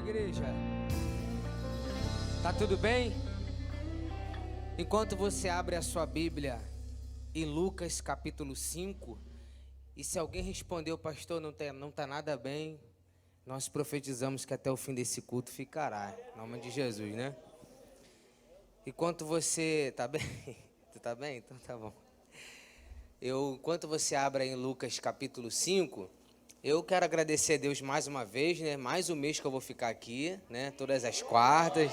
igreja. Tá tudo bem? Enquanto você abre a sua Bíblia em Lucas capítulo 5, e se alguém respondeu, pastor, não tá nada bem, nós profetizamos que até o fim desse culto ficará, em nome de Jesus, né? Enquanto você, tá bem? Tu tá bem? Então tá bom. Enquanto você abre em Lucas capítulo 5, eu quero agradecer a Deus mais uma vez, né? Mais um mês que eu vou ficar aqui, né? Todas as quartas.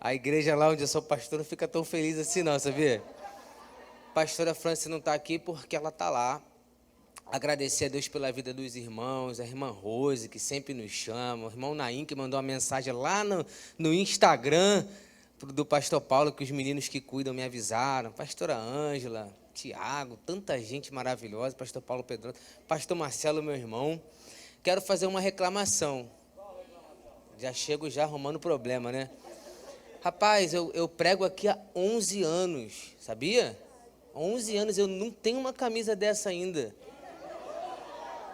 A igreja lá onde eu sou pastor não fica tão feliz assim não, sabia? Pastora França não está aqui porque ela está lá. Agradecer a Deus pela vida dos irmãos, a irmã Rose, que sempre nos chama, o irmão Naim, que mandou uma mensagem lá no Instagram do pastor Paulo, que os meninos que cuidam me avisaram, pastora Ângela, Tiago, tanta gente maravilhosa, pastor Paulo Pedro, pastor Marcelo, meu irmão. Quero fazer uma reclamação. Já chego arrumando problema, né? Rapaz, eu prego aqui há 11 anos, sabia? 11 anos, eu não tenho uma camisa dessa ainda.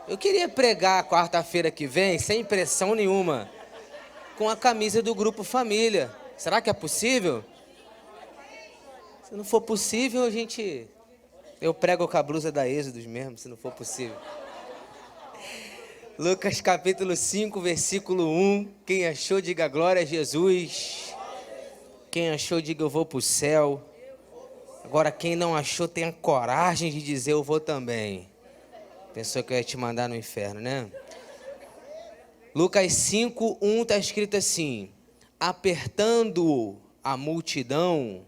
Eu queria pregar quarta-feira que vem, sem pressão nenhuma, com a camisa do Grupo Família. Será que é possível? Se não for possível, eu prego com a blusa da Êxodos mesmo, se não for possível. Lucas capítulo 5, versículo 1. Quem achou, diga glória a Jesus. Quem achou, diga eu vou para o céu. Agora, quem não achou, tenha coragem de dizer eu vou também. Pensou que eu ia te mandar no inferno, né? Lucas 5, 1 está escrito assim: apertando a multidão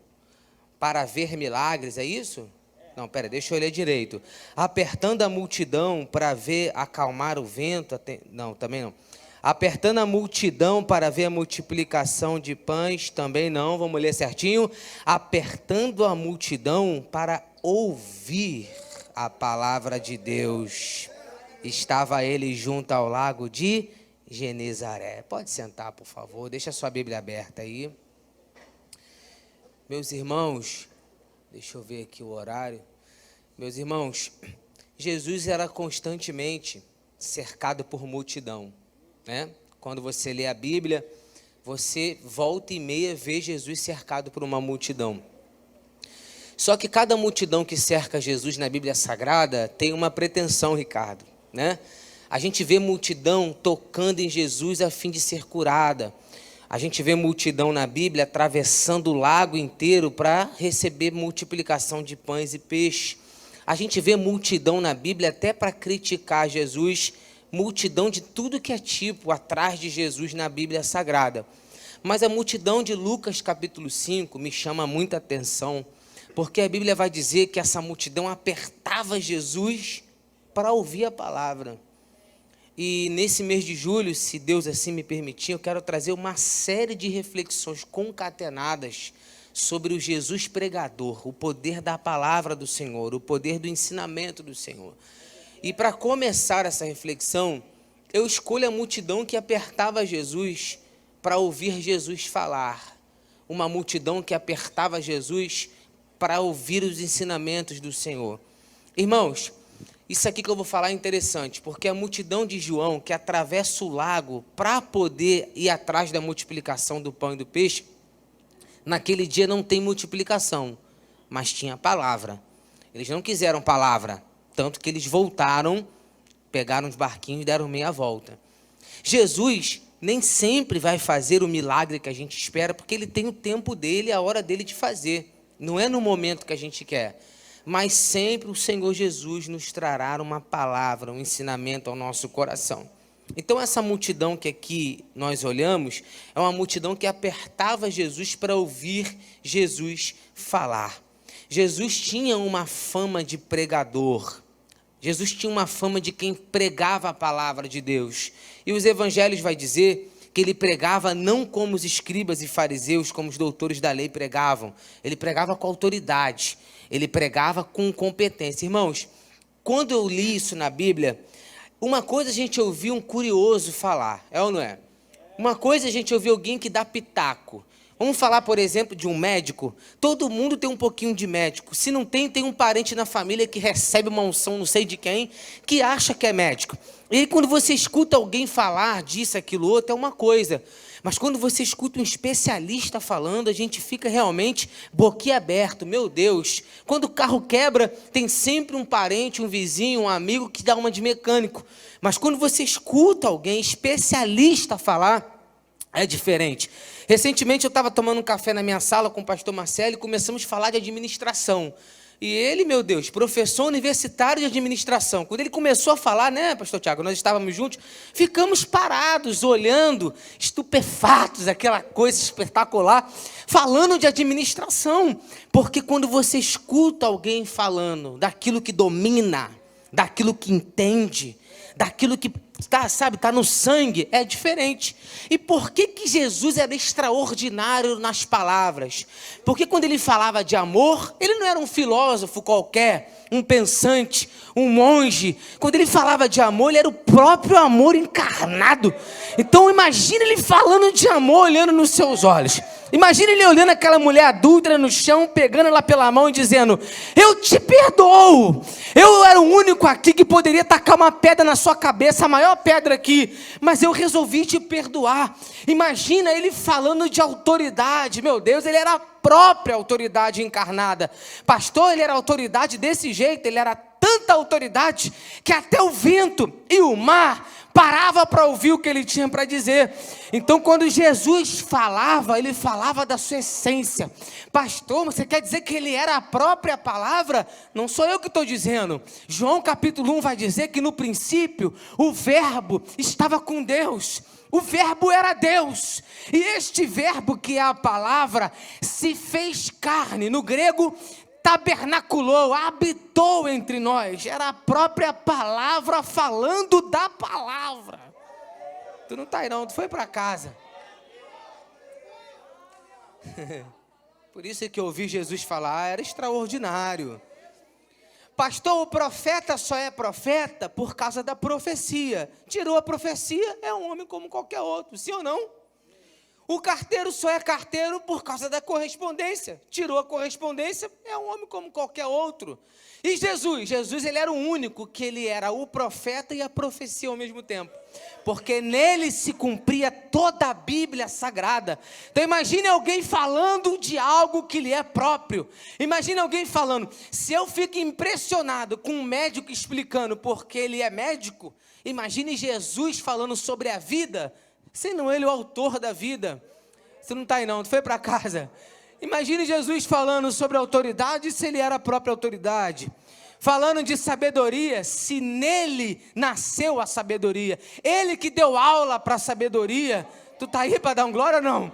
para ver milagres, é isso? Não, pera, deixa eu ler direito. Apertando a multidão para ver acalmar o vento. Não, também não. Apertando a multidão para ver a multiplicação de pães, também não, vamos ler certinho. Apertando a multidão para ouvir a palavra de Deus. Estava ele junto ao lago de Genezaré. Pode sentar, por favor, deixa a sua Bíblia aberta aí. Meus irmãos, deixa eu ver aqui o horário. Meus irmãos, Jesus era constantemente cercado por multidão, né? Quando você lê a Bíblia, você volta e meia vê Jesus cercado por uma multidão. Só que cada multidão que cerca Jesus na Bíblia Sagrada tem uma pretensão, Ricardo, né? A gente vê multidão tocando em Jesus a fim de ser curada. A gente vê multidão na Bíblia atravessando o lago inteiro para receber multiplicação de pães e peixe. A gente vê multidão na Bíblia até para criticar Jesus, multidão de tudo que é tipo atrás de Jesus na Bíblia Sagrada. Mas a multidão de Lucas capítulo 5 me chama muita atenção, porque a Bíblia vai dizer que essa multidão apertava Jesus para ouvir a palavra. E nesse mês de julho, se Deus assim me permitir, eu quero trazer uma série de reflexões concatenadas sobre o Jesus pregador, o poder da palavra do Senhor, o poder do ensinamento do Senhor. E para começar essa reflexão, eu escolho a multidão que apertava Jesus para ouvir Jesus falar. Uma multidão que apertava Jesus para ouvir os ensinamentos do Senhor. Irmãos, isso aqui que eu vou falar é interessante, porque a multidão de João que atravessa o lago para poder ir atrás da multiplicação do pão e do peixe, naquele dia não tem multiplicação, mas tinha palavra. Eles não quiseram palavra, tanto que eles voltaram, pegaram os barquinhos e deram meia volta. Jesus nem sempre vai fazer o milagre que a gente espera, porque ele tem o tempo dele, a hora dele de fazer. Não é no momento que a gente quer, mas sempre o Senhor Jesus nos trará uma palavra, um ensinamento ao nosso coração. Então essa multidão que aqui nós olhamos, é uma multidão que apertava Jesus para ouvir Jesus falar. Jesus tinha uma fama de pregador. Jesus tinha uma fama de quem pregava a palavra de Deus. E os evangelhos vai dizer que ele pregava não como os escribas e fariseus, como os doutores da lei pregavam. Ele pregava com autoridade, ele pregava com competência. Irmãos, quando eu li isso na Bíblia, uma coisa a gente ouviu um curioso falar, é ou não é? Uma coisa a gente ouviu alguém que dá pitaco. Vamos falar, por exemplo, de um médico. Todo mundo tem um pouquinho de médico. Se não tem, tem um parente na família que recebe uma unção, não sei de quem, que acha que é médico. E aí, quando você escuta alguém falar disso, aquilo, outro, é uma coisa. Mas quando você escuta um especialista falando, a gente fica realmente boquiaberto. Meu Deus, quando o carro quebra, tem sempre um parente, um vizinho, um amigo que dá uma de mecânico. Mas quando você escuta alguém especialista falar, é diferente. Recentemente eu estava tomando um café na minha sala com o pastor Marcelo e começamos a falar de administração. E ele, meu Deus, professor universitário de administração. Quando ele começou a falar, né, pastor Tiago, nós estávamos juntos, ficamos parados, olhando, estupefatos, aquela coisa espetacular, falando de administração. Porque quando você escuta alguém falando daquilo que domina, daquilo que entende, daquilo que está no sangue, é diferente. E por que Jesus era extraordinário nas palavras? Porque quando ele falava de amor, ele não era um filósofo qualquer, um pensante, um monge. Quando ele falava de amor, ele era o próprio amor encarnado. Então imagina ele falando de amor, olhando nos seus olhos. Imagina ele olhando aquela mulher adúltera no chão, pegando ela pela mão e dizendo: eu te perdoo. Eu era o único aqui que poderia tacar uma pedra na sua cabeça, a maior pedra aqui, mas eu resolvi te perdoar. Imagina ele falando de autoridade. Meu Deus, ele era a própria autoridade encarnada. Pastor, ele era autoridade desse jeito, ele era tanta autoridade que até o vento e o mar parava para ouvir o que ele tinha para dizer. Então, quando Jesus falava, ele falava da sua essência. Pastor, você quer dizer que ele era a própria palavra? Não sou eu que estou dizendo. João capítulo 1 vai dizer que no princípio o verbo estava com Deus. O verbo era Deus. E este verbo, que é a palavra, se fez carne. No grego, tabernaculou, habitou entre nós. Era a própria palavra falando da palavra. Tu não está aí não, tu foi para casa. Por isso é que eu ouvi Jesus falar, era extraordinário. Pastor, o profeta só é profeta por causa da profecia. Tirou a profecia, é um homem como qualquer outro, sim ou não? O carteiro só é carteiro por causa da correspondência. Tirou a correspondência, é um homem como qualquer outro. E Jesus ele era o único que ele era o profeta e a profecia ao mesmo tempo. Porque nele se cumpria toda a Bíblia Sagrada. Então imagine alguém falando de algo que lhe é próprio. Imagine alguém falando, se eu fico impressionado com um médico explicando porque ele é médico, imagine Jesus falando sobre a vida, sendo ele o autor da vida. Você não está aí não, tu foi para casa. Imagine Jesus falando sobre autoridade, se ele era a própria autoridade. Falando de sabedoria, se nele nasceu a sabedoria. Ele que deu aula para a sabedoria. Tu está aí para dar um glória ou não?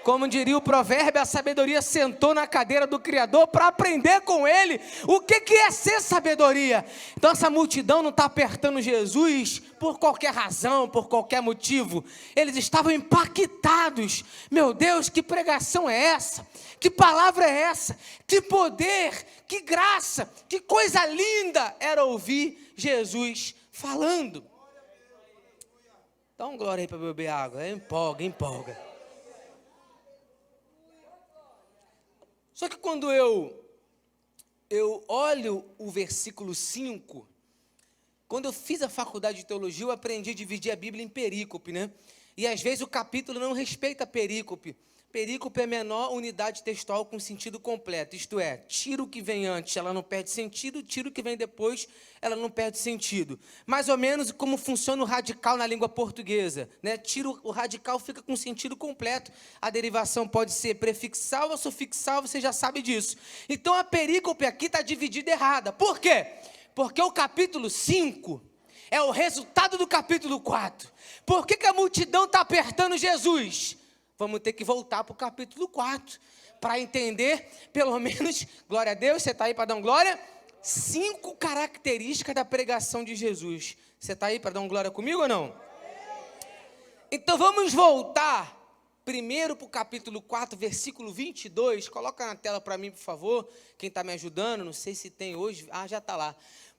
Como diria o provérbio, a sabedoria sentou na cadeira do Criador para aprender com ele o que é ser sabedoria. Então essa multidão não está apertando Jesus por qualquer razão, por qualquer motivo. Eles estavam impactados. Meu Deus, que pregação é essa? Que palavra é essa? Que poder, que graça, que coisa linda era ouvir Jesus falando. Dá um glória aí para beber água. Empolga. Só que quando eu olho o versículo 5, quando eu fiz a faculdade de teologia, eu aprendi a dividir a Bíblia em perícope, né? E às vezes o capítulo não respeita a perícope. Perícope é a menor unidade textual com sentido completo, isto é, tira o que vem antes, ela não perde sentido, tira o que vem depois, ela não perde sentido. Mais ou menos como funciona o radical na língua portuguesa, né? Tira o radical, fica com sentido completo. A derivação pode ser prefixal ou sufixal, você já sabe disso. Então a perícope aqui está dividida errada. Por quê? Porque o capítulo 5 é o resultado do capítulo 4. Por que a multidão está apertando Jesus? Vamos ter que voltar para o capítulo 4, para entender, pelo menos, glória a Deus, você está aí para dar um glória? 5 características da pregação de Jesus. Você está aí para dar um glória comigo ou não? Então vamos voltar primeiro para o capítulo 4, versículo 22. Coloca na tela para mim, por favor, quem está me ajudando, não sei se tem hoje, já está lá.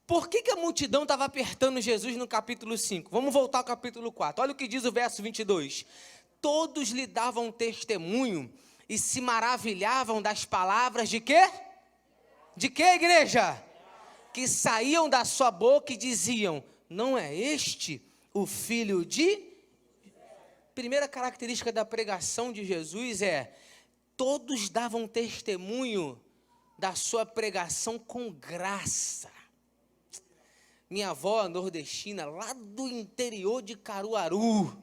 Por que a multidão estava apertando Jesus no capítulo 5? Vamos voltar ao capítulo 4, olha o que diz o verso 22. Todos lhe davam testemunho e se maravilhavam das palavras de quê? De quê, igreja? Que saíam da sua boca e diziam: não é este o filho de... Primeira característica da pregação de Jesus é: todos davam testemunho da sua pregação com graça. Minha avó nordestina, lá do interior de Caruaru,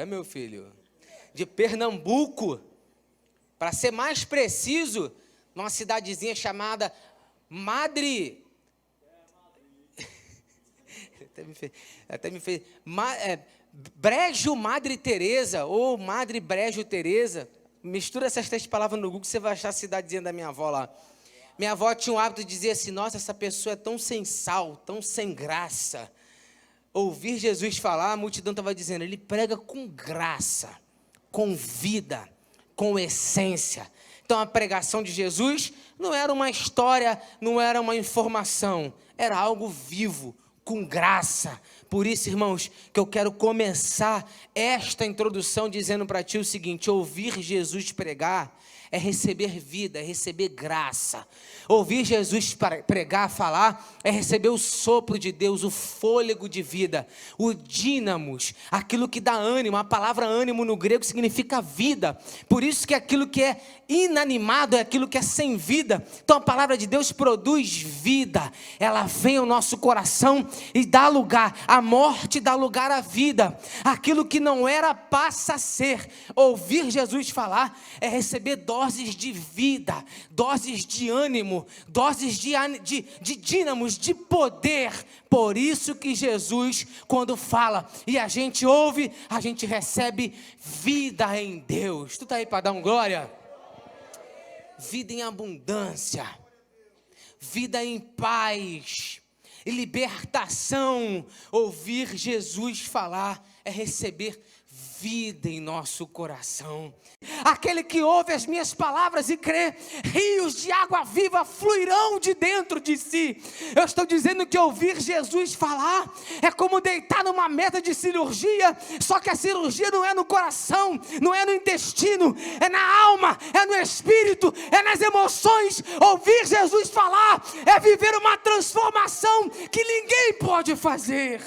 meu filho, de Pernambuco, para ser mais preciso, numa cidadezinha chamada Madre... até me fez Brejo Madre Teresa, ou Madre Brejo Teresa. Mistura essas 3 palavras no Google, você vai achar a cidadezinha da minha avó lá. Minha avó tinha o hábito de dizer assim: nossa, essa pessoa é tão sem sal, tão sem graça. Ouvir Jesus falar, a multidão estava dizendo: ele prega com graça, com vida, com essência. Então a pregação de Jesus não era uma história, não era uma informação, era algo vivo, com graça. Por isso, irmãos, que eu quero começar esta introdução dizendo para ti o seguinte: ouvir Jesus pregar é receber vida, é receber graça. Ouvir Jesus pregar, falar, é receber o sopro de Deus, o fôlego de vida, o dínamos, aquilo que dá ânimo. A palavra ânimo no grego significa vida. Por isso que aquilo que é inanimado é aquilo que é sem vida. Então a palavra de Deus produz vida. Ela vem ao nosso coração e dá lugar. A morte dá lugar à vida. Aquilo que não era passa a ser. Ouvir Jesus falar é receber doses de vida, doses de ânimo, doses de dínamos, de poder. Por isso que Jesus, quando fala e a gente ouve, a gente recebe vida em Deus. Tu tá aí para dar um glória? Vida em abundância, vida em paz e libertação. Ouvir Jesus falar é receber vida em nosso coração. Aquele que ouve as minhas palavras e crê, rios de água viva fluirão de dentro de si. Eu estou dizendo que ouvir Jesus falar é como deitar numa mesa de cirurgia, só que a cirurgia não é no coração, não é no intestino, é na alma, é no espírito, é nas emoções. Ouvir Jesus falar é viver uma transformação que ninguém pode fazer.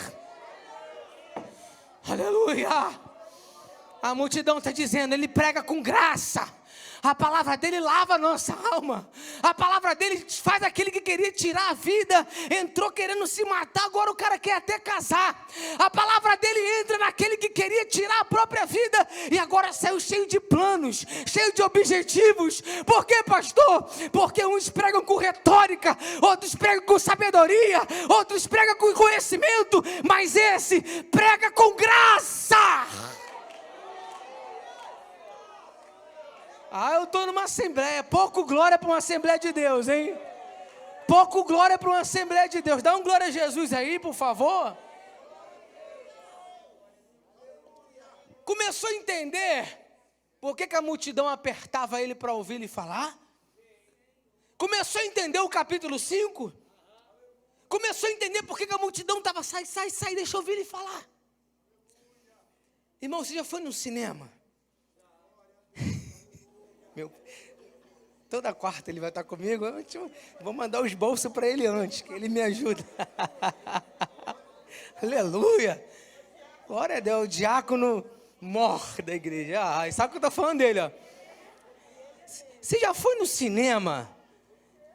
Aleluia! A multidão está dizendo: ele prega com graça. A palavra dele lava a nossa alma. A palavra dele faz aquele que queria tirar a vida, entrou querendo se matar, agora o cara quer até casar. A palavra dele entra naquele que queria tirar a própria vida e agora saiu cheio de planos, cheio de objetivos. Por quê, pastor? Porque uns pregam com retórica, outros pregam com sabedoria, outros pregam com conhecimento, mas esse prega com graça. Eu estou numa assembleia. Pouco glória para uma assembleia de Deus, hein? Pouco glória para uma assembleia de Deus. Dá um glória a Jesus aí, por favor. Começou a entender por que a multidão apertava ele para ouvir ele falar? Começou a entender o capítulo 5? Começou a entender por que a multidão estava: sai, deixa eu ouvir ele falar. Irmão, você já foi no cinema? Toda quarta ele vai estar comigo. Vou mandar os bolsos para ele antes, que ele me ajuda. Aleluia. Glória a Deus. O diácono mor da igreja. Sabe o que eu estou falando dele? Você já foi no cinema?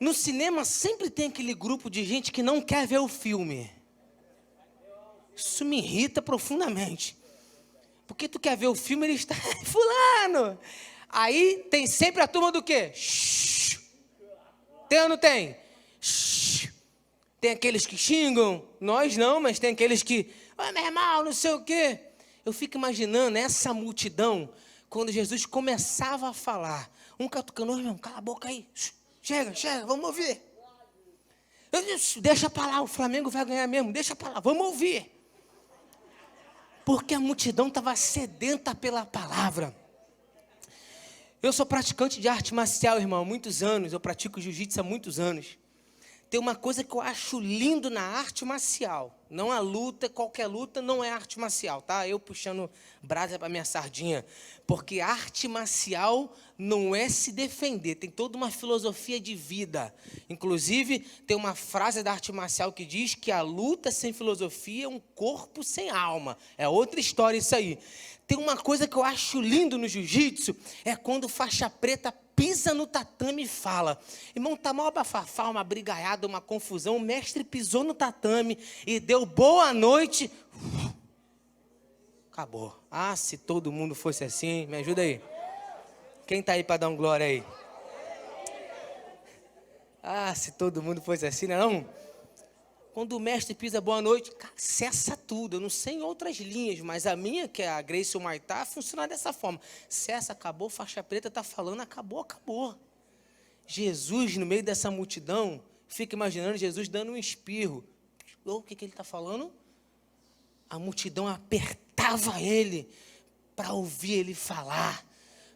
No cinema sempre tem aquele grupo de gente que não quer ver o filme. Isso me irrita profundamente. Porque tu quer ver o filme, ele está... Fulano... Aí tem sempre a turma do quê? Shhh. Tem ou não tem? Shhh. Tem aqueles que xingam, nós não, mas tem aqueles que, meu irmão, não sei o quê. Eu fico imaginando essa multidão, quando Jesus começava a falar, um catucando: irmão, cala a boca aí, chega, vamos ouvir. Eu disse: deixa para lá, o Flamengo vai ganhar mesmo, deixa para lá, vamos ouvir. Porque a multidão estava sedenta pela palavra. Eu sou praticante de arte marcial, irmão, há muitos anos. Eu pratico jiu-jitsu há muitos anos. Tem uma coisa que eu acho lindo na arte marcial. Não a luta, qualquer luta não é arte marcial, tá? Eu puxando brasa para minha sardinha. Porque arte marcial não é se defender, tem toda uma filosofia de vida. Inclusive, tem uma frase da arte marcial que diz que a luta sem filosofia é um corpo sem alma. É outra história isso aí. Tem uma coisa que eu acho lindo no jiu-jitsu, é quando faixa preta pisa no tatame e fala. Irmão, tá mal bafafá, uma brigaiada, uma confusão. O mestre pisou no tatame e deu boa noite. Acabou. Ah, se todo mundo fosse assim, me ajuda aí. Quem tá aí para dar um glória aí? Ah, se todo mundo fosse assim, não? Quando o mestre pisa boa noite, cessa tudo. Eu não sei em outras linhas, mas a minha, que é a Gracie Maitá, funciona dessa forma. Cessa, acabou, faixa preta está falando, acabou, acabou. Jesus, no meio dessa multidão, fica imaginando Jesus dando um espirro. O que ele está falando? A multidão apertava ele para ouvir ele falar,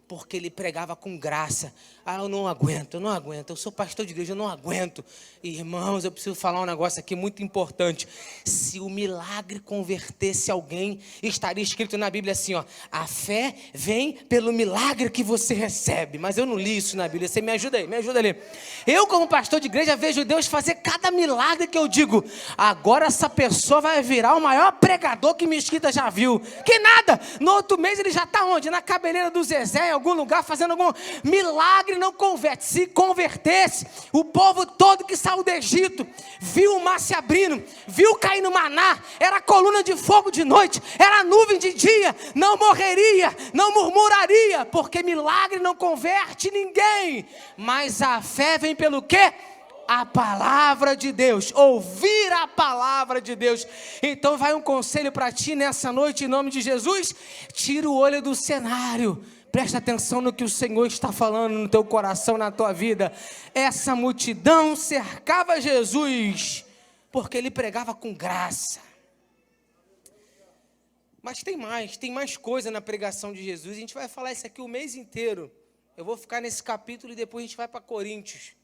porque ele pregava com graça. Ah, eu não aguento, eu sou pastor de igreja, eu não aguento. Irmãos, eu preciso falar um negócio aqui muito importante. Se o milagre convertesse alguém, estaria escrito na Bíblia assim, ó, a fé vem pelo milagre que você recebe. Mas eu não li isso na Bíblia, você me ajuda aí, me ajuda ali. Eu, como pastor de igreja, vejo Deus fazer cada milagre que eu digo, agora essa pessoa vai virar o maior pregador que Mesquita já viu. Que nada, no outro mês ele já está onde? Na cabeleira do Zezé, em algum lugar, fazendo algum milagre. Não converte. Se convertesse, o povo todo que saiu do Egito, viu o mar se abrindo, viu cair no maná, era coluna de fogo de noite, era nuvem de dia, não morreria, não murmuraria, porque milagre não converte ninguém, mas a fé vem pelo quê? A palavra de Deus, ouvir a palavra de Deus. Então vai um conselho para ti nessa noite, em nome de Jesus. Tira o olho do cenário, presta atenção no que o Senhor está falando no teu coração, na tua vida. Essa multidão cercava Jesus, porque ele pregava com graça. Mas tem mais coisa na pregação de Jesus. A gente vai falar isso aqui o mês inteiro. Eu vou ficar nesse capítulo e depois a gente vai para Coríntios.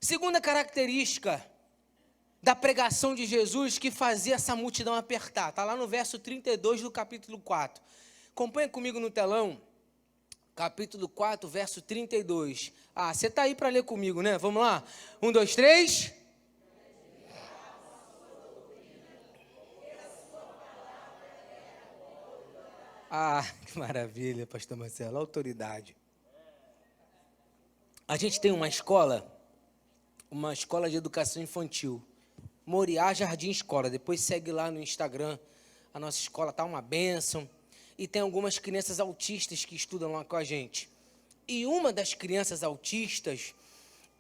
Segunda característica da pregação de Jesus que fazia essa multidão apertar. Está lá no verso 32 do capítulo 4. Acompanha comigo no telão. Capítulo 4, verso 32. Ah, você está aí para ler comigo, né? Vamos lá. 1, 2, 3. Ah, que maravilha, pastor Marcelo. Autoridade. A gente tem uma escola de educação infantil. Moriá Jardim Escola. Depois segue lá no Instagram. A nossa escola está uma bênção. E tem algumas crianças autistas que estudam lá com a gente. E uma das crianças autistas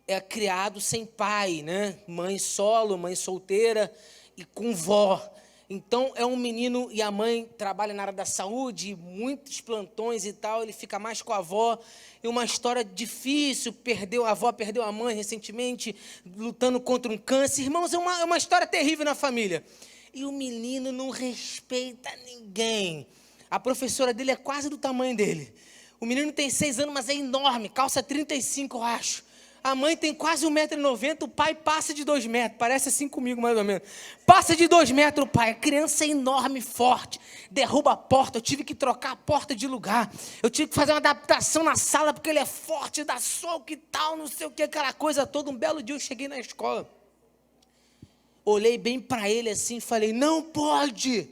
é criado sem pai, né? Mãe solo, mãe solteira e com vó. Então é um menino e a mãe trabalha na área da saúde, muitos plantões e tal, ele fica mais com a avó. E uma história difícil, perdeu a avó, perdeu a mãe recentemente, lutando contra um câncer. Irmãos, é uma história terrível na família. E o menino não respeita ninguém. A professora dele é quase do tamanho dele. O menino tem 6 anos, mas é enorme, calça 35, eu acho. A mãe tem quase 1,90 m, o pai passa de 2 metros, parece assim comigo mais ou menos. Passa de 2 metros o pai, a criança é enorme, forte, derruba a porta, eu tive que trocar a porta de lugar. Eu tive que fazer uma adaptação na sala, porque ele é forte, dá soco e tal, não sei o que, aquela coisa toda. Um belo dia eu cheguei na escola, olhei bem para ele assim e falei, não pode.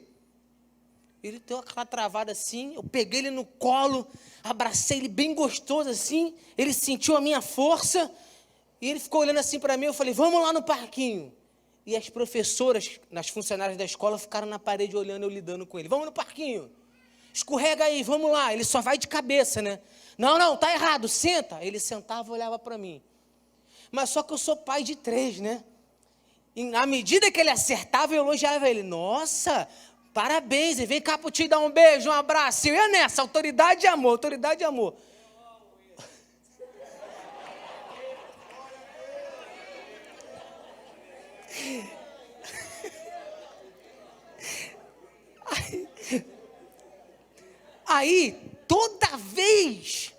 Ele deu aquela travada assim, eu peguei ele no colo, abracei ele bem gostoso assim, ele sentiu a minha força, e ele ficou olhando assim para mim, eu falei, vamos lá no parquinho. E as professoras, as funcionárias da escola, ficaram na parede olhando eu lidando com ele. Vamos no parquinho, escorrega aí, vamos lá. Ele só vai de cabeça, né? Não, tá errado, senta. Ele sentava e olhava para mim. Mas só que eu sou pai de 3, né? E na medida que ele acertava, eu elogiava ele. Nossa, parabéns, e vem cá para te dar um beijo, um abraço. Eu ia nessa, autoridade e amor, autoridade e amor. Aí, toda vez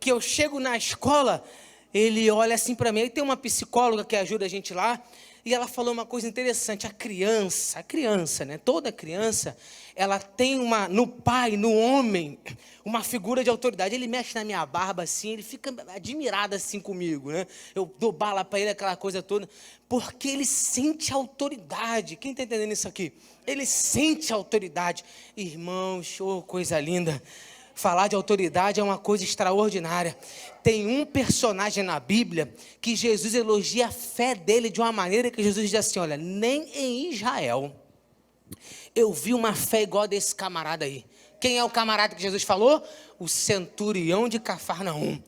que eu chego na escola, ele olha assim para mim. Aí tem uma psicóloga que ajuda a gente lá, e ela falou uma coisa interessante. A criança, né? Toda criança, ela tem no pai, no homem, uma figura de autoridade. Ele mexe na minha barba assim, ele fica admirado assim comigo, né? Eu dou bala para ele, aquela coisa toda, porque ele sente autoridade. Quem está entendendo isso aqui? Ele sente autoridade. Irmãos, oh, coisa linda. Falar de autoridade é uma coisa extraordinária. Tem um personagem na Bíblia que Jesus elogia a fé dele de uma maneira que Jesus diz assim: olha, nem em Israel eu vi uma fé igual a desse camarada aí. Quem é o camarada que Jesus falou? O centurião de Cafarnaum.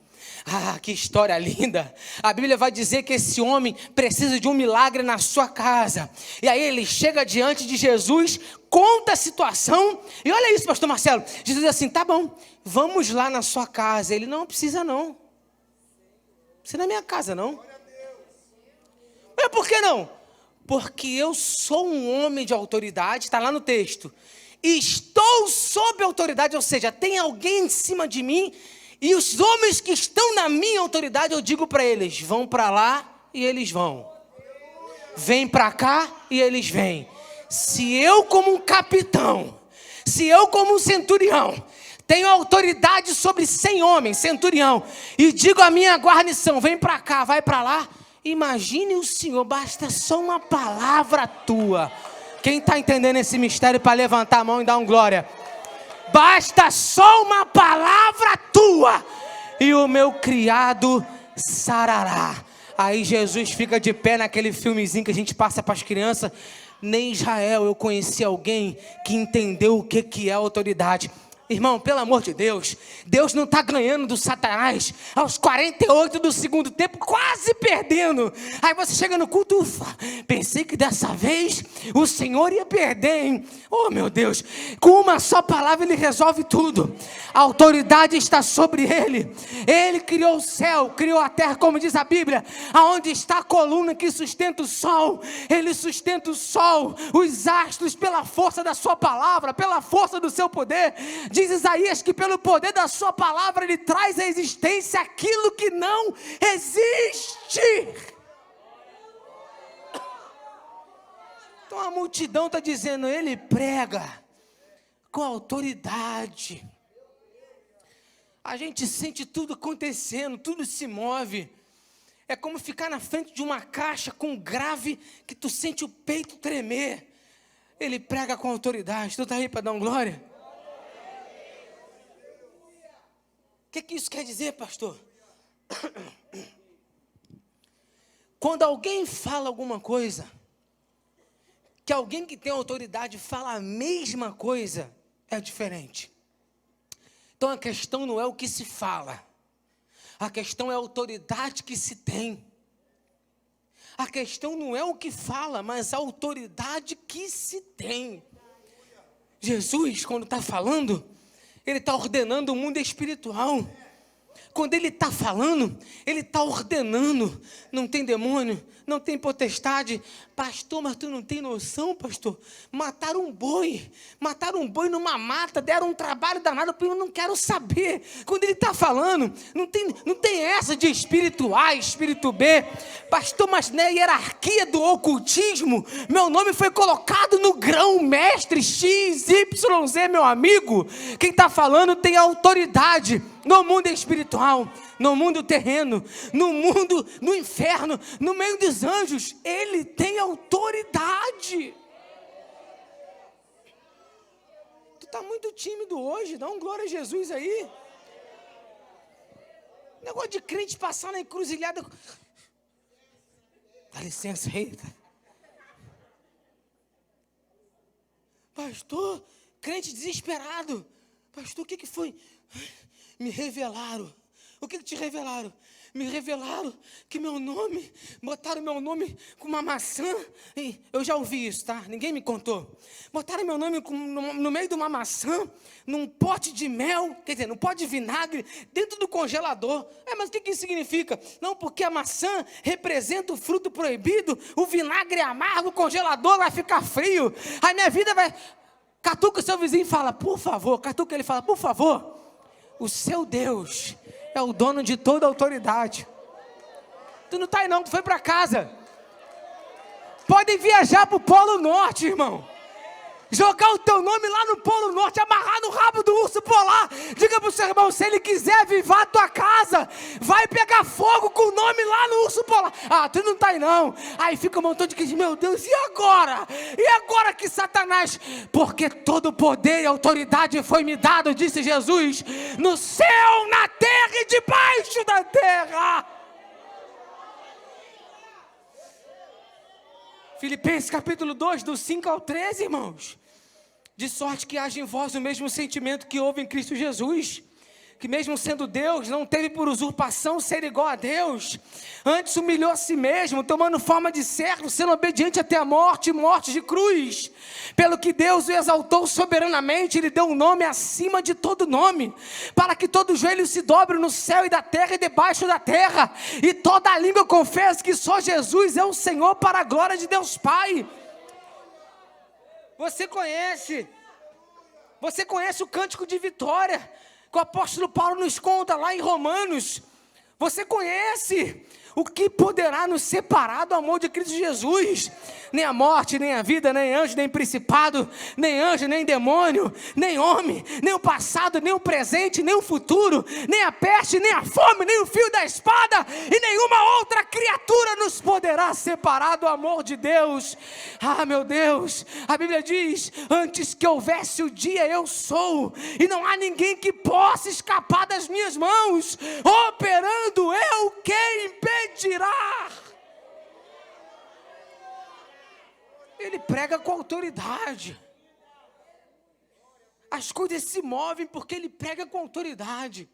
Ah, que história linda. A Bíblia vai dizer que esse homem precisa de um milagre na sua casa. E aí ele chega diante de Jesus, conta a situação. E olha isso, pastor Marcelo. Jesus diz assim: tá bom, vamos lá na sua casa. Ele: não precisa não. Não precisa na minha casa não. Mas por que não? Porque eu sou um homem de autoridade. Está lá no texto. Estou sob autoridade, ou seja, tem alguém em cima de mim. E os homens que estão na minha autoridade, eu digo para eles: vão para lá e eles vão. Vem para cá e eles vêm. Se eu como um capitão, se eu como um centurião, tenho autoridade sobre 100 homens, centurião, e digo à minha guarnição: vem para cá, vai para lá. Imagine o Senhor, basta só uma palavra tua. Quem está entendendo esse mistério para levantar a mão e dar um glória? Basta só uma palavra tua e o meu criado sarará. Aí Jesus fica de pé naquele filmezinho que a gente passa para as crianças. Nem em Israel eu conheci alguém que entendeu o que é autoridade. Irmão, pelo amor de Deus, Deus não está ganhando do Satanás aos 48 do segundo tempo, quase perdendo. Aí você chega no culto: ufa, pensei que dessa vez o Senhor ia perder, hein? Oh meu Deus, com uma só palavra ele resolve tudo. A autoridade está sobre ele. Ele criou o céu, criou a terra, como diz a Bíblia. Aonde está a coluna que sustenta o sol? Ele sustenta o sol, os astros, pela força da sua palavra, pela força do seu poder. Diz Isaías que pelo poder da sua palavra ele traz à existência aquilo que não existe. Então a multidão está dizendo: ele prega com autoridade. A gente sente tudo acontecendo, tudo se move. É como ficar na frente de uma caixa com um grave que tu sente o peito tremer. Ele prega com autoridade. Tu está aí para dar um glória? O que isso quer dizer, pastor? Quando alguém fala alguma coisa, que alguém que tem autoridade fala a mesma coisa, é diferente. Então a questão não é o que se fala, a questão é a autoridade que se tem. A questão não é o que fala, mas a autoridade que se tem. Jesus, quando está falando, ele está ordenando o mundo espiritual. Quando ele está falando, ele está ordenando. Não tem demônio, não tem potestade. Pastor, mas tu não tem noção, pastor? Mataram um boi numa mata, deram um trabalho danado, eu não quero saber. Quando ele está falando, não tem essa de espírito A, espírito B. Pastor, mas na hierarquia do ocultismo, meu nome foi colocado no grão mestre XYZ, meu amigo. Quem está falando tem autoridade no mundo espiritual, no mundo terreno, no mundo, no inferno, no meio dos anjos. Ele tem autoridade. Tu está muito tímido hoje, dá um glória a Jesus aí. Negócio de crente passar na encruzilhada. Dá licença aí. Pastor, crente desesperado. Pastor, o que foi? Me revelaram. O que te revelaram? Me revelaram que meu nome, botaram meu nome com uma maçã. Eu já ouvi isso, tá? Ninguém me contou. Botaram meu nome no meio de uma maçã, num pote de mel, quer dizer, num pote de vinagre, dentro do congelador. Mas o que isso significa? Não, porque a maçã representa o fruto proibido, o vinagre é amargo, o congelador vai ficar frio. A minha vida vai... Catuca o seu vizinho e fala: por favor. Catuca ele fala: por favor. O seu Deus é o dono de toda a autoridade. Tu não está aí não, tu foi para casa. Podem viajar para o Polo Norte, irmão. Jogar o teu nome lá no Polo Norte, amarrar no rabo do urso polar. Diga para o seu irmão, se ele quiser avivar a tua casa, vai pegar fogo com o nome lá no urso polar. Ah, tu não está aí não. Aí fica um montão de gente, meu Deus, e agora? E agora que Satanás? Porque todo poder e autoridade foi me dado, disse Jesus, no céu, na terra e debaixo da terra. Filipenses capítulo 2, do 5 ao 13, irmãos. De sorte que haja em vós o mesmo sentimento que houve em Cristo Jesus, que mesmo sendo Deus, não teve por usurpação ser igual a Deus, antes humilhou a si mesmo, tomando forma de servo, sendo obediente até a morte, morte de cruz. Pelo que Deus o exaltou soberanamente, Ele deu um nome acima de todo nome, para que todo joelho se dobre no céu e da terra e debaixo da terra, e toda língua confesse que só Jesus é o Senhor, para a glória de Deus Pai. Você conhece o cântico de vitória, que o apóstolo Paulo nos conta lá em Romanos. Você conhece o que poderá nos separar do amor de Cristo Jesus? Nem a morte, nem a vida, nem anjo, nem principado, nem anjo, nem demônio, nem homem, nem o passado, nem o presente, nem o futuro, nem a peste, nem a fome, nem o fio da espada, e nenhuma outra criatura nos poderá separar do amor de Deus. Ah, meu Deus, a Bíblia diz, antes que houvesse o dia eu sou, e não há ninguém que possa escapar das minhas mãos, operando eu, quem impedirá? Ele prega com autoridade. As coisas se movem porque ele prega com autoridade.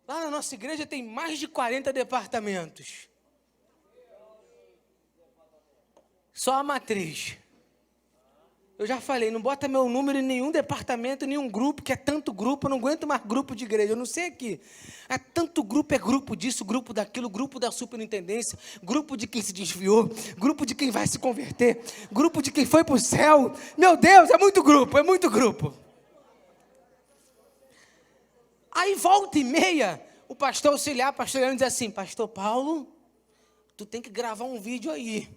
Lá na nossa igreja tem mais de 40 departamentos. Só a matriz. Eu já falei, não bota meu número em nenhum departamento, nenhum grupo, que é tanto grupo, eu não aguento mais grupo de igreja, eu não sei aqui. É tanto grupo, é grupo disso, grupo daquilo, grupo da superintendência, grupo de quem se desviou, grupo de quem vai se converter, grupo de quem foi para o céu. Meu Deus, é muito grupo, é muito grupo. Aí volta e meia, o pastor auxiliar, pastor Leandro diz assim, pastor Paulo, tu tem que gravar um vídeo aí.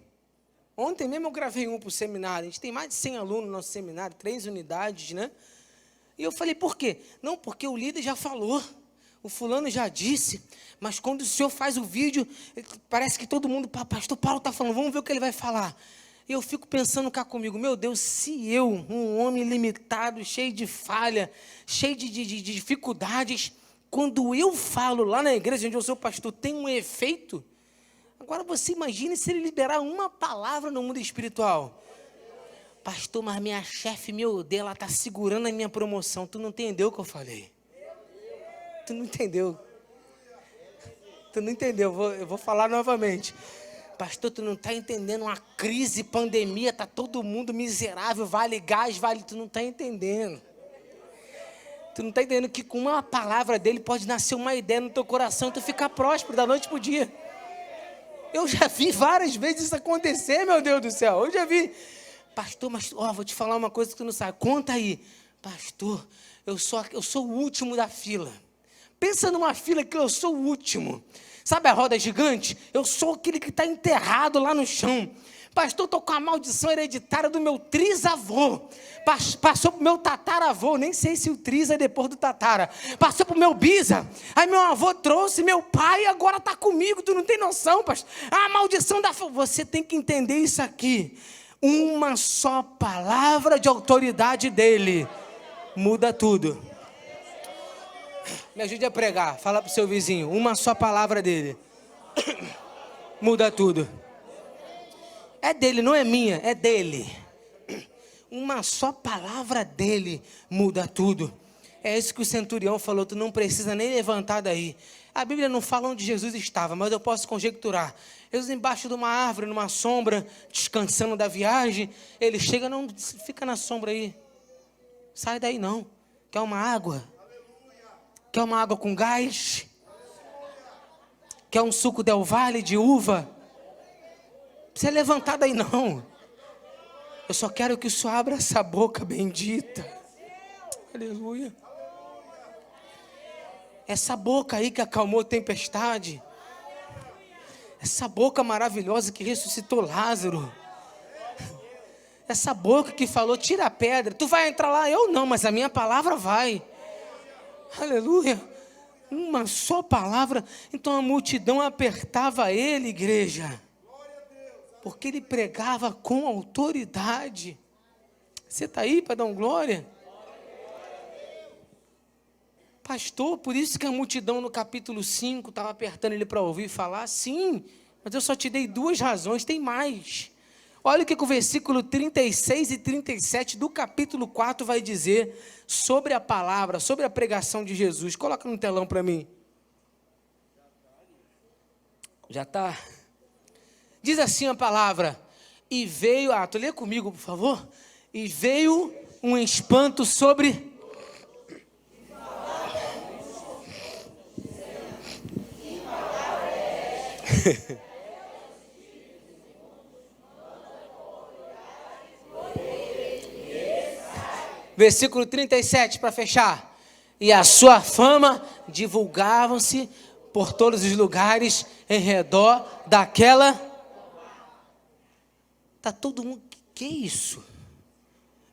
Ontem mesmo eu gravei um para o seminário, a gente tem mais de 100 alunos no nosso seminário, 3 unidades, né? E eu falei, por quê? Não, porque o líder já falou, o fulano já disse, mas quando o senhor faz o vídeo, parece que todo mundo, pastor Paulo está falando, vamos ver o que ele vai falar. E eu fico pensando cá comigo, meu Deus, se eu, um homem limitado, cheio de falha, cheio de dificuldades, quando eu falo lá na igreja onde eu sou pastor, tem um efeito. Agora você imagine se ele liberar uma palavra no mundo espiritual. Pastor, mas minha chefe me odeia, ela está segurando a minha promoção. Tu não entendeu o que eu falei? Tu não entendeu? Tu não entendeu? Eu vou falar novamente. Pastor, tu não está entendendo uma crise, pandemia, está todo mundo miserável, vale gás, vale... Tu não está entendendo. Tu não está entendendo que com uma palavra dele pode nascer uma ideia no teu coração e tu ficar próspero da noite para o dia. Eu já vi várias vezes isso acontecer, meu Deus do céu. Eu já vi. Pastor, mas vou te falar uma coisa que tu não sabe. Conta aí. Pastor, eu sou o último da fila. Pensa numa fila que eu sou o último. Sabe a roda gigante? Eu sou aquele que está enterrado lá no chão. Pastor, estou com a maldição hereditária do meu trisavô. Passou para o meu tataravô. Nem sei se o tris é depois do tatara. Passou para o meu bisa. Aí meu avô trouxe, meu pai agora está comigo. Tu não tem noção, pastor. A maldição da... Você tem que entender isso aqui. Uma só palavra de autoridade dele muda tudo. Me ajude a pregar. Fala para o seu vizinho. Uma só palavra dele muda tudo. É dele, não é minha, é dele. Uma só palavra dele muda tudo. É isso que o centurião falou, tu não precisa nem levantar daí. A Bíblia não fala onde Jesus estava, mas eu posso conjecturar. Jesus embaixo de uma árvore, numa sombra, descansando da viagem. Ele chega, não, fica na sombra aí. Sai daí não. Quer uma água? Quer uma água com gás? Quer um suco del Valle de uva? Você levantar daí não. Eu só quero que o Senhor abra essa boca bendita. Aleluia. Essa boca aí que acalmou a tempestade. Essa boca maravilhosa que ressuscitou Lázaro. Essa boca que falou, tira a pedra. Tu vai entrar lá? Eu não, mas a minha palavra vai. Aleluia. Uma só palavra. Então a multidão apertava ele, igreja. Porque ele pregava com autoridade. Você está aí para dar um glória? Pastor, por isso que a multidão no capítulo 5 estava apertando ele para ouvir falar? Sim, mas eu só te dei 2 razões, tem mais. Olha o que o versículo 36 e 37 do capítulo 4 vai dizer sobre a palavra, sobre a pregação de Jesus. Coloca no telão para mim. Já está? Diz assim a palavra, e veio, tu lê comigo, por favor. E veio um espanto sobre... Versículo 37, para fechar. E a sua fama divulgavam-se por todos os lugares em redor daquela... Está todo mundo... Que é isso?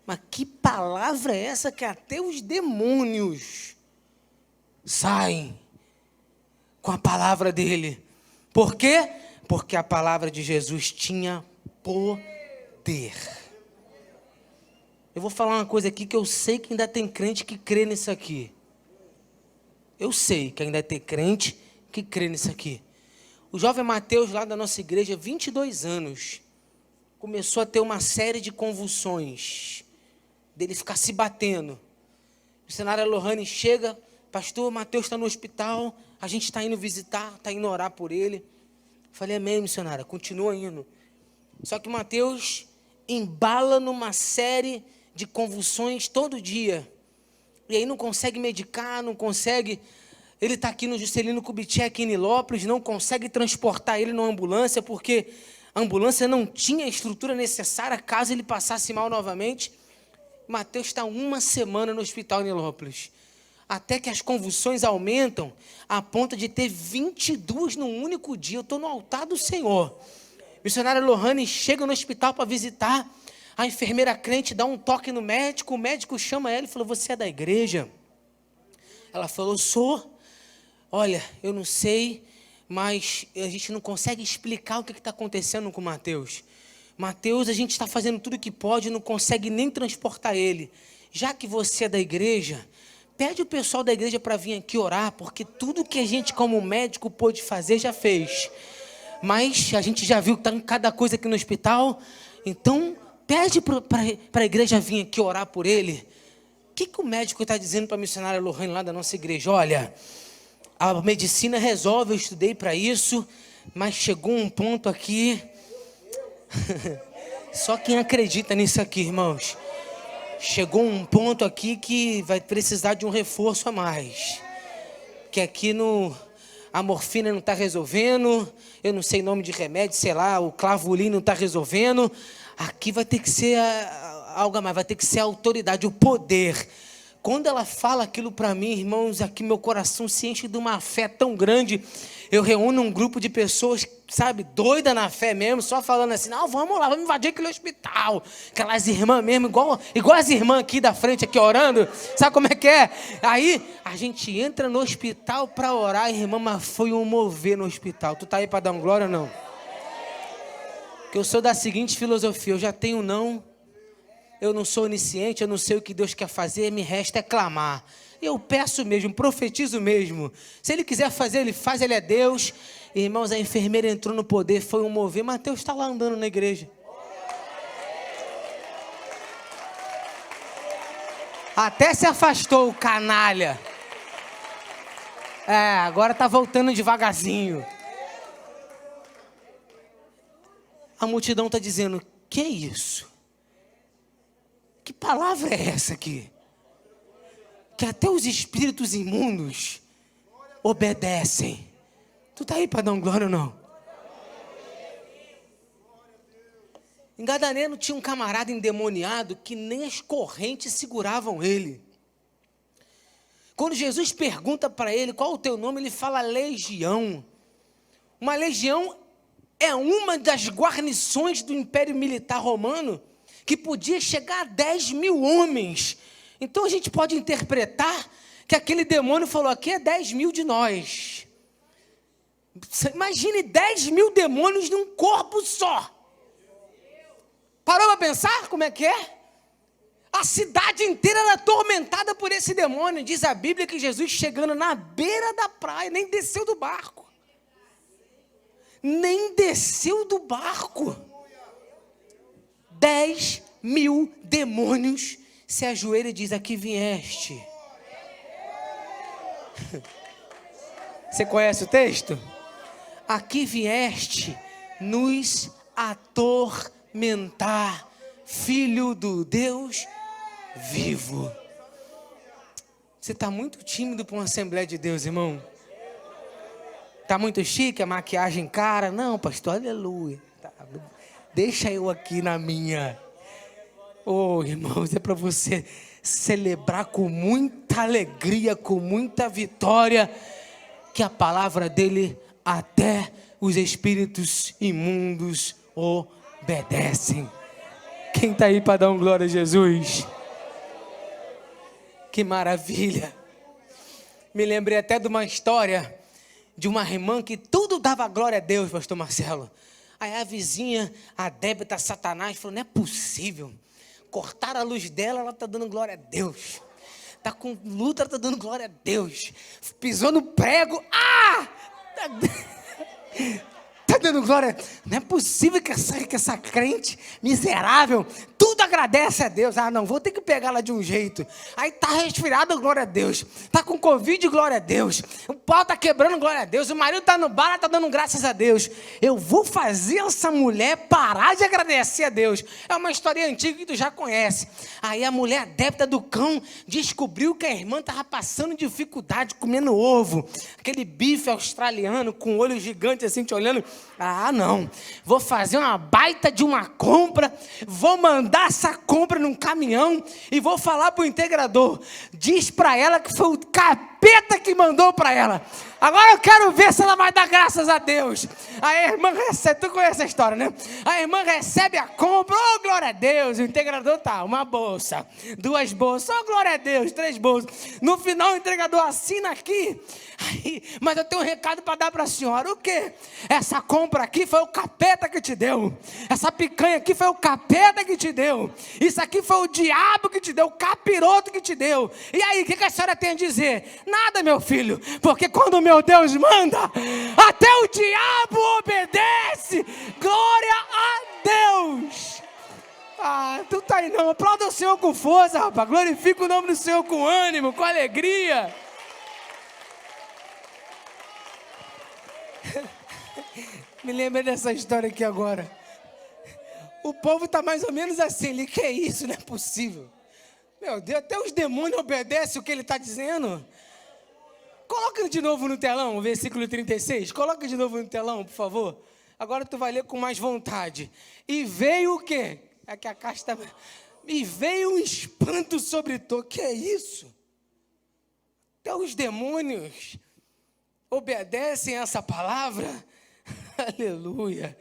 Mas que palavra é essa que até os demônios saem com a palavra dele? Por quê? Porque a palavra de Jesus tinha poder. Eu vou falar uma coisa aqui que eu sei que ainda tem crente que crê nisso aqui. Eu sei que ainda tem crente que crê nisso aqui. O jovem Mateus, lá da nossa igreja, 22 anos, começou a ter uma série de convulsões, dele ficar se batendo. O missionário Lohane chega, pastor, Mateus está no hospital, a gente está indo visitar, está indo orar por ele. Eu falei, amém, missionária, continua indo. Só que Mateus embala numa série de convulsões todo dia. E aí não consegue medicar, não consegue... Ele está aqui no Juscelino Kubitschek, em Nilópolis, não consegue transportar ele numa ambulância, porque a ambulância não tinha a estrutura necessária caso ele passasse mal novamente. Mateus está 1 semana no hospital em Nilópolis. Até que as convulsões aumentam, a ponto de ter 22 num único dia. Eu estou no altar do Senhor. Missionária Lohane chega no hospital para visitar. A enfermeira crente dá um toque no médico. O médico chama ela e falou, você é da igreja? Ela falou, sou. Olha, eu não sei, mas a gente não consegue explicar o que está acontecendo com o Mateus. Mateus, a gente está fazendo tudo o que pode, não consegue nem transportar ele. Já que você é da igreja, pede o pessoal da igreja para vir aqui orar, porque tudo que a gente como médico pôde fazer, já fez. Mas a gente já viu que está cada coisa aqui no hospital, então pede para a igreja vir aqui orar por ele. O que o médico está dizendo para a missionária Lohane lá da nossa igreja? Olha, a medicina resolve, eu estudei para isso, mas chegou um ponto aqui... Só quem acredita nisso aqui, irmãos. Chegou um ponto aqui que vai precisar de um reforço a mais. Que aqui a morfina não está resolvendo, eu não sei nome de remédio, sei lá, o clavulin não está resolvendo. Aqui vai ter que ser algo a mais, vai ter que ser a autoridade, o poder. Quando ela fala aquilo para mim, irmãos, aqui meu coração se enche de uma fé tão grande. Eu reúno um grupo de pessoas, sabe, doida na fé mesmo, só falando assim, não, vamos lá, vamos invadir aquele hospital. Aquelas irmãs mesmo, igual as irmãs aqui da frente, aqui orando, sabe como é que é? Aí, a gente entra no hospital para orar, irmã, mas foi um mover no hospital. Tu tá aí para dar um glória ou não? Que eu sou da seguinte filosofia, eu já tenho não, eu não sou onisciente, eu não sei o que Deus quer fazer, me resta é clamar. Eu peço mesmo, profetizo mesmo. Se ele quiser fazer, ele faz, ele é Deus. Irmãos, a enfermeira entrou no poder, foi um mover. Mateus está lá andando na igreja. Até se afastou o canalha. Agora está voltando devagarzinho. A multidão está dizendo, que é isso? Que palavra é essa aqui? Que até os espíritos imundos obedecem. Tu tá aí para dar um glória ou não? Em Gadareno tinha um camarada endemoniado que nem as correntes seguravam ele. Quando Jesus pergunta para ele qual o teu nome, ele fala legião. Uma legião é uma das guarnições do Império Militar Romano, que podia chegar a 10 mil homens. Então a gente pode interpretar que aquele demônio falou, aqui é 10 mil de nós. Imagine 10 mil demônios num corpo só. Parou para pensar como é que é? A cidade inteira era atormentada por esse demônio. Diz a Bíblia que Jesus, chegando na beira da praia, nem desceu do barco. Nem desceu do barco. 10 mil demônios se ajoelham e diz, aqui vieste. Você conhece o texto? Aqui vieste nos atormentar, filho do Deus vivo. Você está muito tímido para uma Assembleia de Deus, irmão. Está muito chique, a maquiagem cara. Não, pastor, aleluia. Tá, deixa eu aqui na minha. Irmãos, é para você celebrar com muita alegria, com muita vitória, que a palavra dele até os espíritos imundos obedecem. Quem está aí para dar um glória a Jesus? Que maravilha. Me lembrei até de uma história de uma irmã que tudo dava glória a Deus, pastor Marcelo. Aí a vizinha, a débita Satanás, falou, não é possível. Cortaram a luz dela, ela está dando glória a Deus. Está com luta, ela está dando glória a Deus. Pisou no prego, está dando glória. Não é possível que essa crente miserável tudo agradece a Deus. Não, vou ter que pegar ela de um jeito. Aí está resfriado, glória a Deus. Está com Covid, glória a Deus. O pau está quebrando, glória a Deus. O marido está no bar, ela está dando graças a Deus. Eu vou fazer essa mulher parar de agradecer a Deus. É uma história antiga que tu já conhece. Aí a mulher adepta do cão descobriu que a irmã estava passando dificuldade comendo ovo. Aquele bife australiano com olho gigante assim te olhando. Não. Vou fazer uma baita de uma compra. Vou mandar essa compra num caminhão e vou falar para o integrador. Diz para ela que foi o capeta que mandou para ela. Agora eu quero ver se ela vai dar graças a Deus. A irmã recebe, tu conhece a história, né? A irmã recebe a compra, glória a Deus. O integrador uma bolsa, 2 bolsas, glória a Deus, 3 bolsas. No final o integrador assina aqui. Mas eu tenho um recado para dar para a senhora. O quê? Essa compra aqui foi o capeta que te deu. Essa picanha aqui foi o capeta que te deu. Isso aqui foi o diabo que te deu, o capiroto que te deu. E aí, o que a senhora tem a dizer? Nada, meu filho, porque quando o meu Deus manda, até o diabo obedece. Glória a Deus. Tu tá aí não, aplauda o Senhor com força, rapaz. Glorifica o nome do Senhor com ânimo, com alegria. Me lembrei dessa história aqui agora. O povo está mais ou menos assim, que é isso, não é possível. Meu Deus, até os demônios obedecem o que ele está dizendo. Coloca de novo no telão, o versículo 36. Coloca de novo no telão, por favor. Agora tu vai ler com mais vontade. E veio o quê? É que a caixa está... E veio um espanto sobre todos. Que é isso? Até os demônios obedecem essa palavra. Aleluia.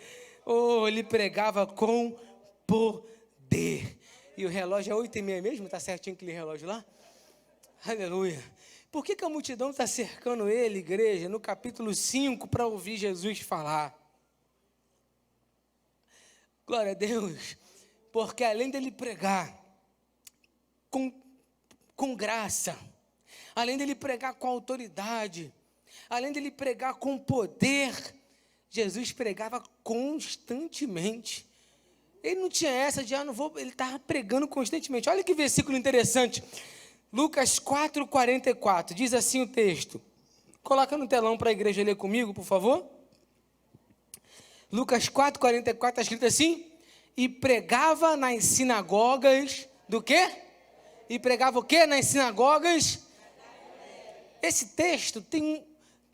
Ele pregava com poder. E o relógio é 8h30 mesmo? Está certinho aquele relógio lá? Aleluia. Por que a multidão está cercando ele, igreja, no capítulo 5, para ouvir Jesus falar? Glória a Deus. Porque além dele pregar com graça, além dele pregar com autoridade, além dele pregar com poder, Jesus pregava constantemente. Ele não tinha essa de, ele estava pregando constantemente. Olha que versículo interessante. Lucas 4:44, diz assim o texto. Coloca no telão para a igreja ler comigo, por favor. Lucas 4:44, está escrito assim. E pregava nas sinagogas, do quê? E pregava o quê nas sinagogas? Esse texto tem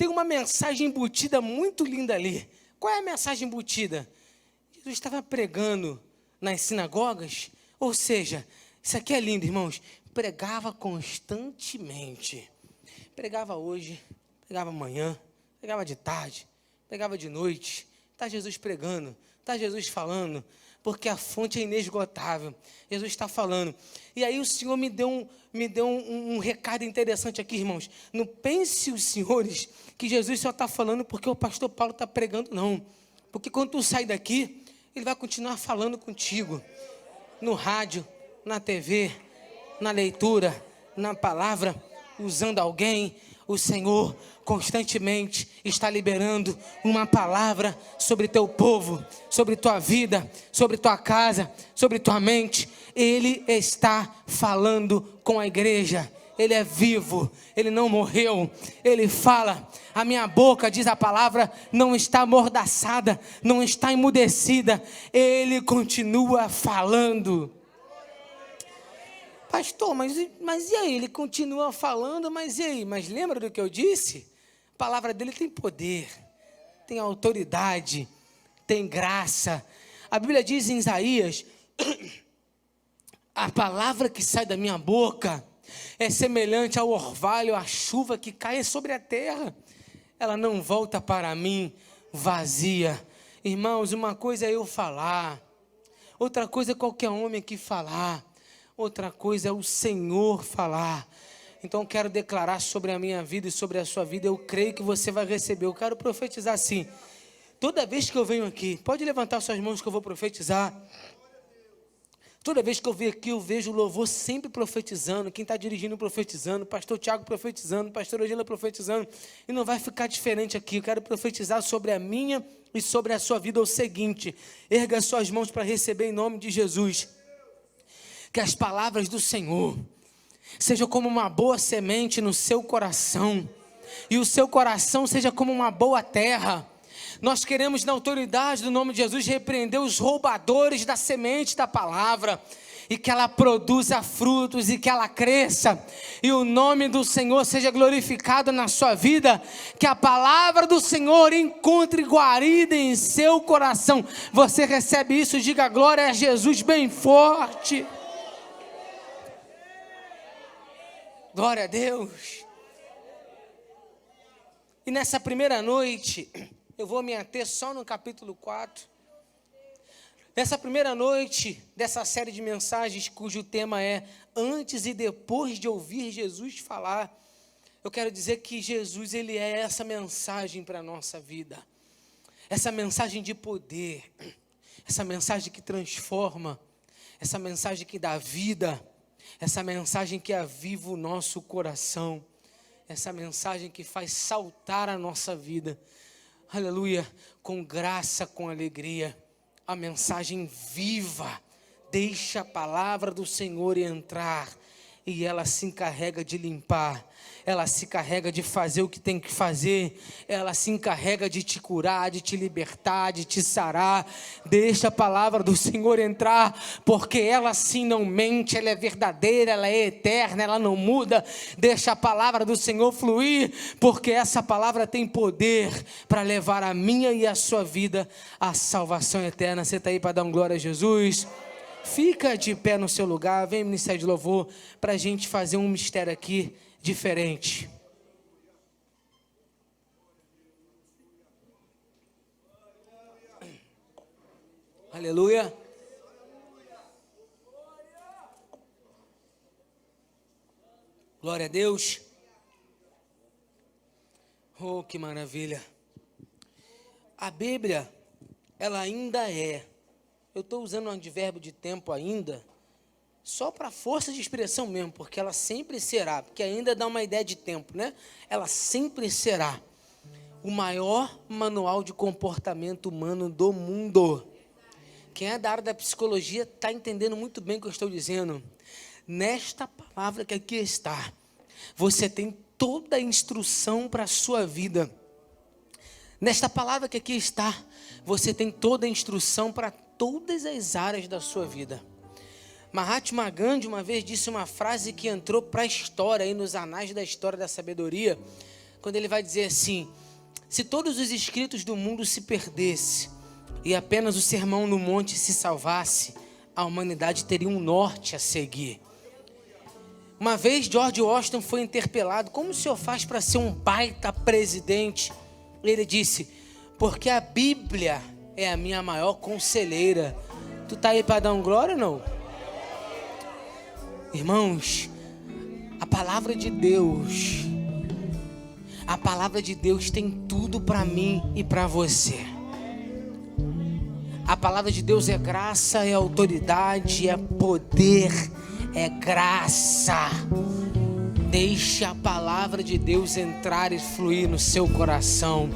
uma mensagem embutida muito linda ali. Qual é a mensagem embutida? Jesus estava pregando nas sinagogas, ou seja, isso aqui é lindo, irmãos, pregava constantemente. Pregava hoje, pregava amanhã, pregava de tarde, pregava de noite, está Jesus pregando, está Jesus falando, porque a fonte é inesgotável. Jesus está falando. E aí o Senhor me deu um recado interessante aqui, irmãos. Não pense os senhores que Jesus só está falando porque o pastor Paulo está pregando, não. Porque quando tu sai daqui, ele vai continuar falando contigo. No rádio, na TV, na leitura, na palavra, usando alguém. O Senhor constantemente está liberando uma palavra sobre teu povo, sobre tua vida, sobre tua casa, sobre tua mente. Ele está falando com a igreja. Ele é vivo, ele não morreu. Ele fala, a minha boca, diz a palavra, não está amordaçada, não está emudecida. Ele continua falando. Pastor, mas e aí? Ele continua falando, mas e aí? Mas lembra do que eu disse? A palavra dele tem poder, tem autoridade, tem graça. A Bíblia diz em Isaías, a palavra que sai da minha boca é semelhante ao orvalho, à chuva que cai sobre a terra. Ela não volta para mim vazia. Irmãos, uma coisa é eu falar, outra coisa é qualquer homem aqui falar. Outra coisa é o Senhor falar. Então eu quero declarar sobre a minha vida e sobre a sua vida. Eu creio que você vai receber. Eu quero profetizar assim. Toda vez que eu venho aqui, pode levantar suas mãos que eu vou profetizar. Toda vez que eu venho aqui, eu vejo o louvor sempre profetizando. Quem está dirigindo profetizando. Pastor Tiago profetizando. Pastor Ogila profetizando. E não vai ficar diferente aqui. Eu quero profetizar sobre a minha e sobre a sua vida. É o seguinte. Erga suas mãos para receber em nome de Jesus. Que as palavras do Senhor sejam como uma boa semente no seu coração, e o seu coração seja como uma boa terra. Nós queremos, na autoridade do nome de Jesus, repreender os roubadores da semente da palavra, e que ela produza frutos, e que ela cresça, e o nome do Senhor seja glorificado na sua vida. Que a palavra do Senhor encontre guarida em seu coração. Você recebe isso, diga glória a Jesus bem forte. Glória a Deus. E nessa primeira noite, eu vou me ater só no capítulo 4. Nessa primeira noite dessa série de mensagens, cujo tema é antes e depois de ouvir Jesus falar, eu quero dizer que Jesus, ele é essa mensagem para a nossa vida. Essa mensagem de poder, essa mensagem que transforma, essa mensagem que dá vida, essa mensagem que aviva o nosso coração, essa mensagem que faz saltar a nossa vida, aleluia, com graça, com alegria, a mensagem viva. Deixa a palavra do Senhor entrar, e ela se encarrega de limpar, ela se encarrega de fazer o que tem que fazer, ela se encarrega de te curar, de te libertar, de te sarar. Deixa a palavra do Senhor entrar, porque ela sim não mente, ela é verdadeira, ela é eterna, ela não muda. Deixa a palavra do Senhor fluir, porque essa palavra tem poder para levar a minha e a sua vida à salvação eterna. Você está aí para dar um glória a Jesus? Fica de pé no seu lugar, vem ministério de louvor, para a gente fazer um mistério aqui diferente. Aleluia. Glória a Deus. Oh, que maravilha. A Bíblia, ela ainda é. Eu estou usando um advérbio de tempo ainda, só para força de expressão mesmo, porque ela sempre será, porque ainda dá uma ideia de tempo, né? Ela sempre será o maior manual de comportamento humano do mundo. Quem é da área da psicologia está entendendo muito bem o que eu estou dizendo. Nesta palavra que aqui está, você tem toda a instrução para a sua vida. Nesta palavra que aqui está, você tem toda a instrução para todas as áreas da sua vida. Mahatma Gandhi uma vez disse uma frase que entrou para a história, aí nos anais da história da sabedoria, quando ele vai dizer assim: se todos os escritos do mundo se perdesse e apenas o Sermão no Monte se salvasse, a humanidade teria um norte a seguir. Uma vez George Washington foi interpelado: como o senhor faz para ser um baita presidente? Ele disse: porque a Bíblia é a minha maior conselheira. Tu tá aí para dar um glória ou não? Irmãos, a palavra de Deus tem tudo para mim e para você. A palavra de Deus é graça, é autoridade, é poder, é graça. Deixe a palavra de Deus entrar e fluir no seu coração.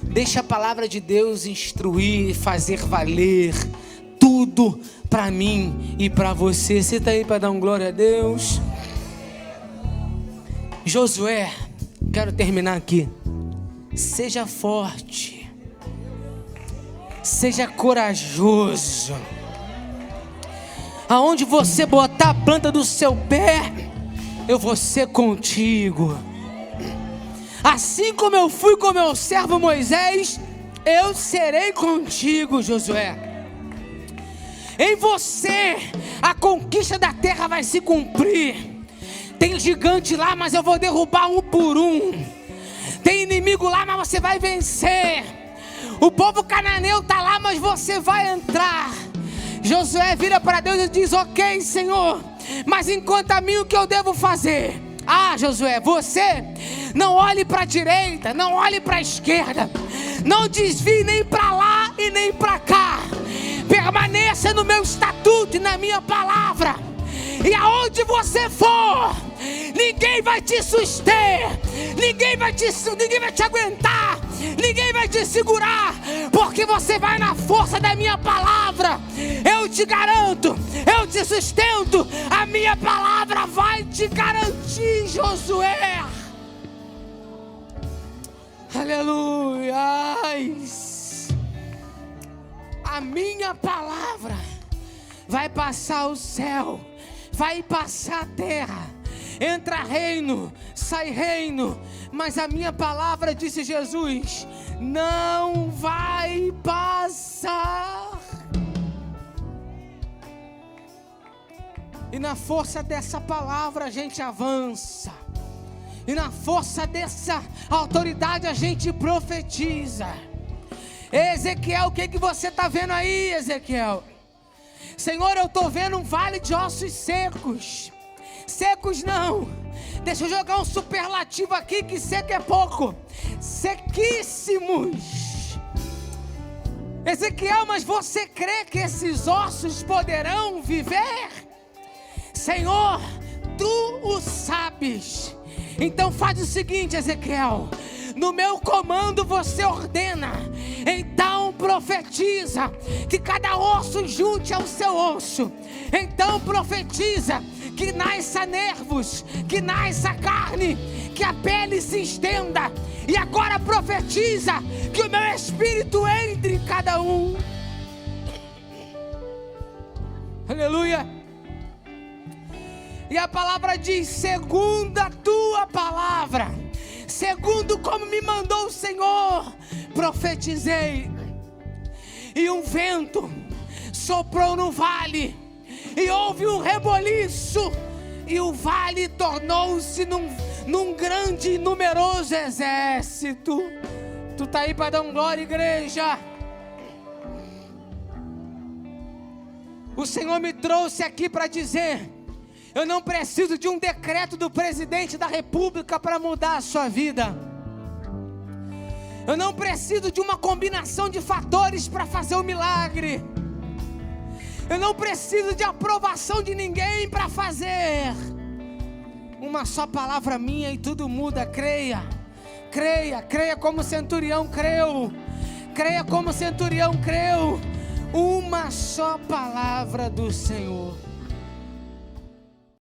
Deixe a palavra de Deus instruir e fazer valer tudo para mim e para você. Você está aí para dar um glória a Deus? Josué, quero terminar aqui. Seja forte, seja corajoso. Aonde você botar a planta do seu pé, eu vou ser contigo. Assim como eu fui com meu servo Moisés, eu serei contigo, Josué. Em você a conquista da terra vai se cumprir. Tem gigante lá, mas eu vou derrubar um por um. Tem inimigo lá, mas você vai vencer. O povo cananeu está lá, mas você vai entrar. Josué vira para Deus e diz: ok, Senhor, mas enquanto a mim, o que eu devo fazer? Ah, Josué, você não olhe para a direita, não olhe para a esquerda, não desvie nem para lá e nem para cá. Permaneça no meu estatuto e na minha palavra. E aonde você for, ninguém vai te suster, ninguém vai te aguentar, ninguém vai te segurar, porque você vai na força da minha palavra. Eu te garanto, eu te sustento, a minha palavra vai te garantir, Josué. Aleluia. A minha palavra vai passar o céu, vai passar a terra. Entra reino, sai reino, mas a minha palavra, disse Jesus, não vai passar. E na força dessa palavra a gente avança. E na força dessa autoridade a gente profetiza. Ezequiel, o que você está vendo aí, Ezequiel? Senhor, eu estou vendo um vale de ossos secos. Secos não, deixa eu jogar um superlativo aqui, que seco é pouco. Sequíssimos. Ezequiel, mas você crê que esses ossos poderão viver? Senhor, tu o sabes. Então faz o seguinte, Ezequiel, no meu comando você ordena, então profetiza que cada osso junte ao seu osso. Então profetiza que nasça nervos, que nasça carne, que a pele se estenda. E agora profetiza que o meu espírito entre em cada um. Aleluia. E a palavra diz: segundo a tua palavra, segundo como me mandou o Senhor, profetizei. E um vento soprou no vale, e houve um reboliço, e o vale tornou-se num grande e numeroso exército. Tu tá aí para dar um glória, igreja? O Senhor me trouxe aqui para dizer: eu não preciso de um decreto do presidente da república para mudar a sua vida. Eu não preciso de uma combinação de fatores para fazer o milagre. Eu não preciso de aprovação de ninguém para fazer. Uma só palavra minha e tudo muda. Creia, creia, creia como o centurião creu. Creia como o centurião creu. Uma só palavra do Senhor.